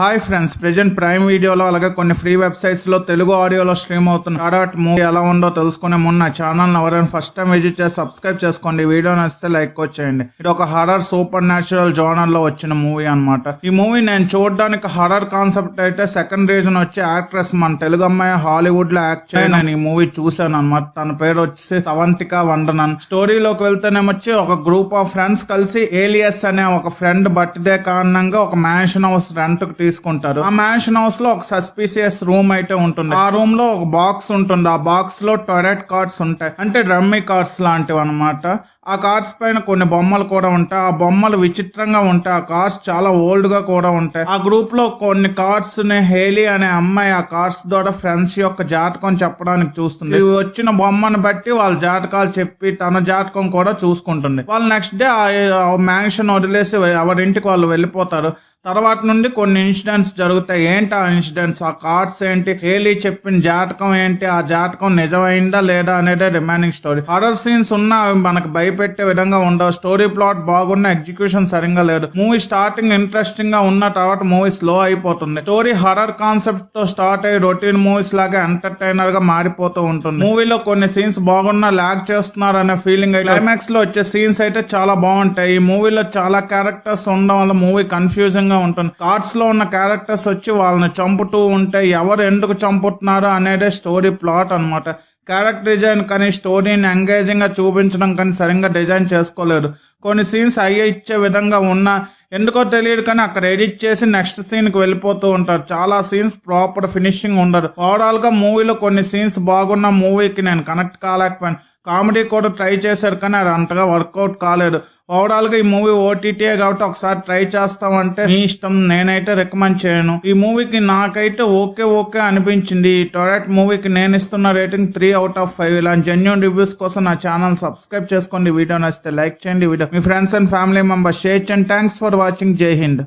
Hi friends, present prime వీడియోలో అలాగే కొన్ని ఫ్రీ వెబ్సైట్స్లో తెలుగు ఆడియోలో స్ట్రీమ్ అవుతున్న టాడాట్ మూవీ ఎలా ఉందో తెలుసుకునే ముందు ఛానల్ ఎవరైనా ఫస్ట్ టైం విజిట్ చేసి సబ్స్క్రైబ్ చేసుకోండి. వీడియో నచ్చితే లైక్ వచ్చేయండి. ఇది ఒక హర్రర్ సూపర్ న్యాచురల్ జోనర్లో వచ్చిన మూవీ అనమాట. ఈ మూవీ నేను చూడడానికి హర్రర్ కాన్సెప్ట్ అయితే సెకండ్ రీజన్ వచ్చి యాక్ట్రెస్ మన తెలుగు అమ్మాయి హాలీవుడ్ లో యాక్ట్ చేయను నేను ఈ మూవీ చూసాను అనమాట. తన పేరు వచ్చి సవంతిక వందనన్. స్టోరీలోకి వెళ్తేనేమొచ్చి ఒక గ్రూప్ ఆఫ్ ఫ్రెండ్స్ కలిసి ఏలియస్ అనే ఒక ఫ్రెండ్ బర్త్డే కారణంగా ఒక మ్యాన్షన్ హౌస్ రెంట్ తీసుకుంటారు. ఆ మ్యాన్షన్ హౌస్ లో ఒక సస్పీసియస్ రూమ్ అయితే ఉంటుంది. ఆ రూమ్ లో ఒక బాక్స్ ఉంటుంది. ఆ బాక్స్ లో టారెట్ కార్డ్స్ ఉంటాయి, అంటే రమ్మీ కార్డ్స్ లాంటివి అనమాట. ఆ కార్డ్స్ పైన కొన్ని బొమ్మలు కూడా ఉంటాయి. ఆ బొమ్మలు విచిత్రంగా ఉంటాయి. ఆ కార్డ్స్ చాలా ఓల్డ్ గా కూడా ఉంటాయి. ఆ గ్రూప్ లో కొన్ని కార్డ్స్ ని హేలీ అనే అమ్మాయి ఆ కార్డ్స్ ద్వారా ఫ్రెండ్స్ యొక్క జాతకం చెప్పడానికి చూస్తుంది. ఇవి వచ్చిన బొమ్మను బట్టి వాళ్ళ జాతకాలు చెప్పి తన జాతకం కూడా చూసుకుంటుంది. వాళ్ళు నెక్స్ట్ డే ఆ మ్యాన్షన్ వదిలేసి ఎవరింటికి వాళ్ళు వెళ్ళిపోతారు. తర్వాత నుండి కొన్ని ఇన్సిడెంట్స్ జరుగుతాయి. ఏంటి ఆ ఇన్సిడెంట్స్, ఆ కార్డ్స్ ఏంటి, హేలీ చెప్పిన జాతకం ఏంటి, ఆ జాతకం నిజమైందా లేదా అనేది రిమైనింగ్ స్టోరీ. హర్రర్ సీన్స్ ఉన్నా అవి మనకు భయపెట్టే విధంగా ఉండవు. స్టోరీ ప్లాట్ బాగున్న, ఎగ్జిక్యూషన్ సరిగ్గా లేదు. మూవీ స్టార్టింగ్ ఇంట్రెస్టింగ్ గా ఉన్న తర్వాత మూవీ స్లో అయిపోతుంది. స్టోరీ హర్రర్ కాన్సెప్ట్ తో స్టార్ట్ అయ్యి రొటీన్ మూవీస్ లాగా ఎంటర్టైనర్ గా మారిపోతూ ఉంటుంది. మూవీలో కొన్ని సీన్స్ బాగున్నా లాగ్ చేస్తున్నారు అనే ఫీలింగ్. క్లైమాక్స్ లో వచ్చే సీన్స్ అయితే చాలా బాగుంటాయి. ఈ మూవీలో చాలా క్యారెక్టర్స్ ఉండడం వల్ల మూవీ కన్ఫ్యూజింగ్ ఉంటుంది. కార్డ్స్ లో ఉన్న క్యారెక్టర్స్ వచ్చి వాళ్ళని చంపుతూ ఉంటే ఎవరు ఎందుకు చంపుతున్నారో అనేదే స్టోరీ ప్లాట్ అనమాట. క్యారెక్టర్ డిజైన్ కానీ స్టోరీని ఎంగేజింగ్ గా చూపించడం కానీ సరిగ్గా డిజైన్ చేసుకోలేదు. కొన్ని సీన్స్ అయ్యే ఇచ్చే విధంగా ఉన్నా ఎందుకో తెలియదు కానీ అక్కడ ఎడిట్ చేసి నెక్స్ట్ సీన్ కి వెళ్ళిపోతూ ఉంటారు. చాలా సీన్స్ ప్రాపర్ ఫినిషింగ్ ఉండదు. ఓవరాల్ గా మూవీలో కొన్ని సీన్స్ బాగున్న మూవీకి నేను కనెక్ట్ కాలేకపోయాను. కామెడీ కూడా ట్రై చేశారు కానీ అది అంతగా వర్కౌట్ కాలేదు. ఓవరాల్ గా ఈ మూవీ ఓటీటీఏ కాబట్టి ఒకసారి ట్రై చేస్తామంటే మీ ఇష్టం, నేనైతే రికమెండ్ చేయను. ఈ మూవీకి నాకైతే ఓకే అనిపించింది. ఈ టారెట్ మూవీకి నేను ఇస్తున్న రేటింగ్ 3/5. ఇలాంటి జెన్యూన్ రివ్యూస్ కోసం నా ఛానల్ సబ్స్క్రైబ్ చేసుకోండి. వీడియో నచ్చితే లైక్ చేయండి. వీడియో మీ friends and family members share చేయండి. Thanks for watching. జై హింద్.